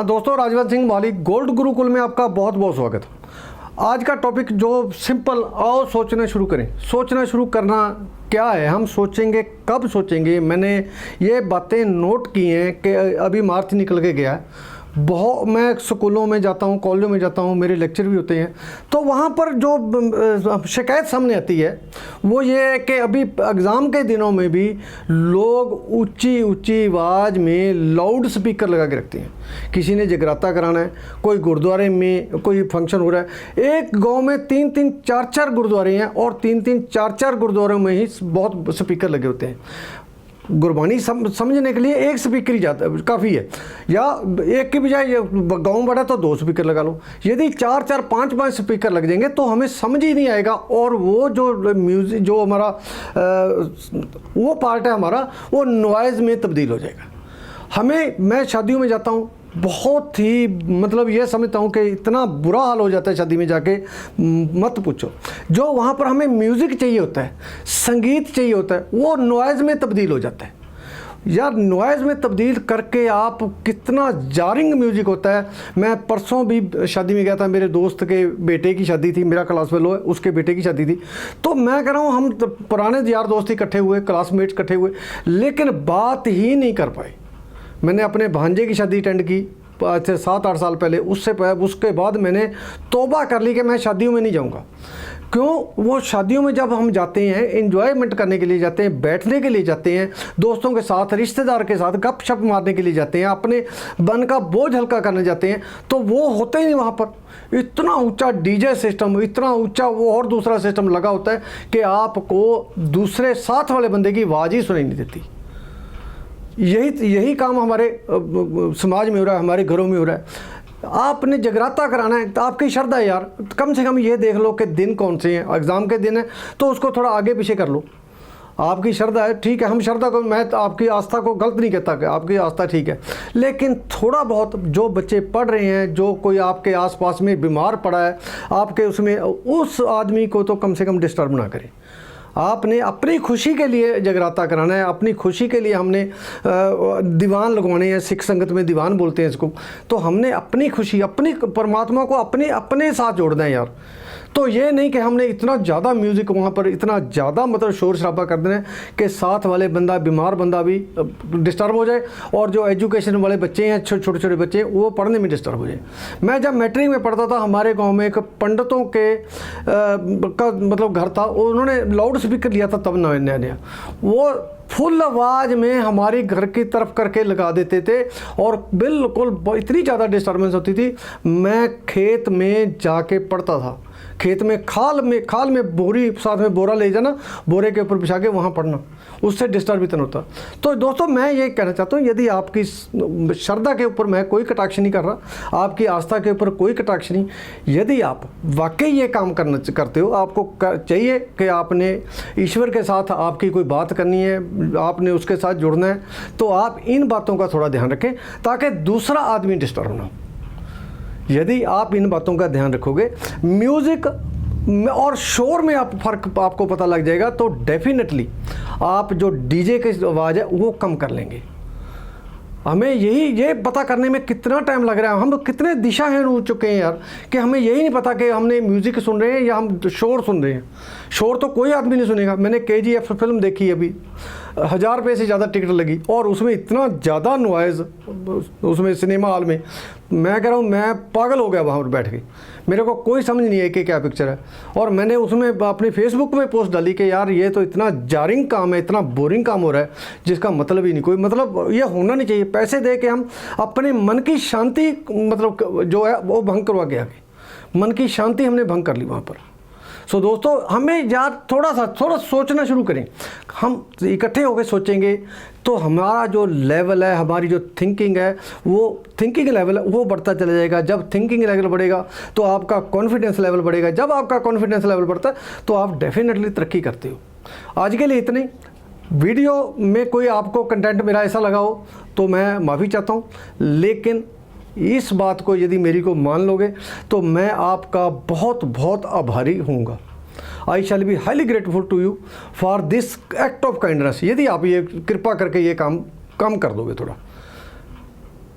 हाँ दोस्तों, राजवंत सिंह माली गोल्ड गुरुकुल में आपका बहुत बहुत स्वागत है। आज का टॉपिक जो सिंपल, आओ सोचना शुरू करें। सोचना शुरू करना क्या है, हम सोचेंगे कब सोचेंगे। मैंने ये बातें नोट की हैं कि अभी मार्च निकल के गया है। बहुत मैं स्कूलों में जाता हूँ, कॉलेजों में जाता हूँ, मेरे लेक्चर भी होते हैं, तो वहाँ पर जो शिकायत सामने आती है वो ये है कि अभी एग्ज़ाम के दिनों में भी लोग ऊंची ऊंची आवाज़ में लाउड स्पीकर लगा के रखते हैं। किसी ने जगराता कराना है, कोई गुरुद्वारे में कोई फंक्शन हो रहा है, एक गांव में 3-3, 4-4 गुरुद्वारे हैं और 3-3, 4-4 गुरुद्वारों में ही बहुत स्पीकर लगे होते हैं। गुरबानी समझने के लिए एक स्पीकर ही जाता है, काफ़ी है, या एक के बजाय गांव बड़ा तो 2 स्पीकर लगा लो। यदि 4-4, 5-5 स्पीकर लग जाएंगे तो हमें समझ ही नहीं आएगा, और वो जो म्यूज़िक जो हमारा वो पार्ट है हमारा, वो नॉइज़ में तब्दील हो जाएगा। मैं शादियों में जाता हूँ, बहुत ही मतलब ये समझता हूँ कि इतना बुरा हाल हो जाता है शादी में जाके, मत पूछो। जो वहाँ पर हमें म्यूज़िक चाहिए होता है, संगीत चाहिए होता है, वो नॉइज़ में तब्दील हो जाता है। यार नॉइज़ में तब्दील करके आप कितना जारिंग म्यूज़िक होता है। मैं परसों भी शादी में गया था, मेरे दोस्त के बेटे की शादी थी, मेरा क्लास फेलो है, उसके बेटे की शादी थी। तो मैं कह रहा हूँ, हम पुराने यार दोस्त इकट्ठे हुए, क्लासमेट्स इकट्ठे हुए, लेकिन बात ही नहीं कर पाए। मैंने अपने भांजे की शादी अटेंड की आज से 7-8 साल पहले, उसके बाद मैंने तौबा कर ली कि मैं शादियों में नहीं जाऊंगा। क्यों? वो शादियों में जब हम जाते हैं, एंजॉयमेंट करने के लिए जाते हैं, बैठने के लिए जाते हैं, दोस्तों के साथ, रिश्तेदार के साथ गपशप मारने के लिए जाते हैं, अपने मन का बोझ हल्का करने जाते हैं, तो वो होते ही नहीं वहाँ पर। इतना ऊंचा डीजे सिस्टम, इतना ऊंचा वो और दूसरा सिस्टम लगा होता है कि आपको दूसरे साथ वाले बंदे की आवाज़ ही सुनाई नहीं देती। यही काम हमारे समाज में हो रहा है, हमारे घरों में हो रहा है। आपने जगराता कराना है तो आपकी श्रद्धा है यार, कम से कम ये देख लो कि दिन कौन से हैं। एग्ज़ाम के दिन है तो उसको थोड़ा आगे पीछे कर लो। आपकी श्रद्धा है, ठीक है, हम श्रद्धा को, मैं तो आपकी आस्था को गलत नहीं कहता कि आपकी आस्था ठीक है, लेकिन थोड़ा बहुत जो बच्चे पढ़ रहे हैं, जो कोई आपके आसपास में बीमार पड़ा है, आपके उसमें, उस आदमी को तो कम से कम डिस्टर्ब ना करें। आपने अपनी खुशी के लिए जगराता कराना है, अपनी खुशी के लिए हमने दीवान लगवाने हैं, सिख संगत में दीवान बोलते हैं इसको। तो हमने अपनी खुशी, अपनी परमात्मा को अपने साथ जोड़ना है यार। तो ये नहीं कि हमने इतना ज़्यादा म्यूज़िक वहाँ पर, इतना ज़्यादा मतलब शोर शराबा कर देना है कि साथ वाले बंदा, बीमार बंदा भी डिस्टर्ब हो जाए, और जो एजुकेशन वाले बच्चे हैं, छोटे छोटे बच्चे हैं, वो पढ़ने में डिस्टर्ब हो जाए। मैं जब मैट्रिक में पढ़ता था, हमारे गांव में एक पंडितों के का मतलब घर था, उन्होंने लाउड स्पीकर लिया था तब नया नया, वो फुल आवाज़ में हमारी घर की तरफ करके लगा देते थे, और बिल्कुल इतनी ज़्यादा डिस्टर्बेंस होती थी। मैं खेत में जाके पढ़ता था, खेत में खाल में बोरी, साथ में बोरा ले जाना, बोरे के ऊपर बिछा के वहाँ पढ़ना, उससे डिस्टर्ब इतना होता। तो दोस्तों मैं ये कहना चाहता हूँ, यदि आपकी श्रद्धा के ऊपर मैं कोई कटाक्ष नहीं कर रहा, आपकी आस्था के ऊपर कोई कटाक्ष नहीं, यदि आप वाकई ये काम करते हो, आपको चाहिए कि आपने ईश्वर के साथ आपकी कोई बात करनी है, आपने उसके साथ जुड़ना है, तो आप इन बातों का थोड़ा ध्यान रखें ताकि दूसरा आदमी डिस्टर्ब ना हो। यदि आप इन बातों का ध्यान रखोगे, म्यूज़िक और शोर में आप फ़र्क आपको पता लग जाएगा, तो डेफिनेटली आप जो डीजे की आवाज़ है वो कम कर लेंगे। हमें ये पता करने में कितना टाइम लग रहा है, हम कितने दिशाहीन हो चुके हैं यार, कि हमें यही नहीं पता कि हमने म्यूज़िक सुन रहे हैं या हम शोर सुन रहे हैं। शोर तो कोई आदमी नहीं सुनेगा। मैंने KGF फिल्म देखी अभी, 1000 रुपये से ज़्यादा टिकट लगी, और उसमें इतना ज़्यादा नॉइज़, उसमें सिनेमा हॉल में, मैं कह रहा हूँ मैं पागल हो गया वहाँ पर बैठ के। मेरे को कोई समझ नहीं है कि क्या पिक्चर है, और मैंने उसमें अपने फेसबुक में पोस्ट डाली कि यार ये तो इतना जारिंग काम है, इतना बोरिंग काम हो रहा है जिसका मतलब ही नहीं, कोई मतलब ये होना नहीं चाहिए। पैसे दे के हम अपने मन की शांति मतलब जो है वो भंग करवा के आ गए, मन की शांति हमने भंग कर ली वहाँ पर। सो दोस्तों, हमें यार थोड़ा सोचना शुरू करें। हम इकट्ठे होकर सोचेंगे तो हमारा जो लेवल है, हमारी जो थिंकिंग है, वो थिंकिंग लेवल है वो बढ़ता चला जाएगा। जब थिंकिंग लेवल बढ़ेगा तो आपका कॉन्फिडेंस लेवल बढ़ेगा। जब आपका कॉन्फिडेंस लेवल बढ़ता है तो आप डेफिनेटली तरक्की करते हो। आज के लिए इतने। वीडियो में कोई आपको कंटेंट मेरा ऐसा लगा हो तो मैं माफ़ी चाहता हूँ, लेकिन इस बात को यदि मेरी को मान लोगे तो मैं आपका बहुत बहुत आभारी होऊंगा। I shall be highly grateful to you for this act of kindness. यदि आप ये कृपा करके ये काम कम कर दोगे थोड़ा।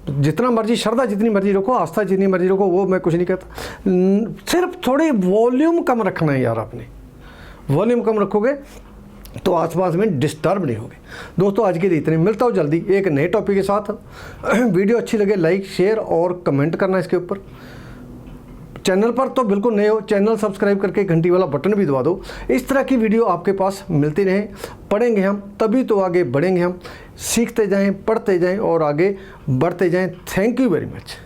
जितना मर्जी श्रद्धा जितनी मर्जी रखो, आस्था जितनी मर्जी रखो, वो मैं कुछ नहीं कहता। सिर्फ थोड़ी वॉल्यूम कम रखना है यार, आपने वॉल्यूम कम रखोगे तो आसपास में डिस्टर्ब नहीं होगे। दोस्तों आज के लिए इतने, मिलता हूँ जल्दी एक नए टॉपिक के साथ। वीडियो अच्छी लगे लाइक शेयर और कमेंट करना इसके ऊपर। चैनल पर तो बिल्कुल नए हो, चैनल सब्सक्राइब करके घंटी वाला बटन भी दबा दो। इस तरह की वीडियो आपके पास मिलती रहे। पढ़ेंगे हम तभी तो आगे बढ़ेंगे हम, सीखते जाएं, पढ़ते जाएं और आगे बढ़ते जाएं। Thank you very much.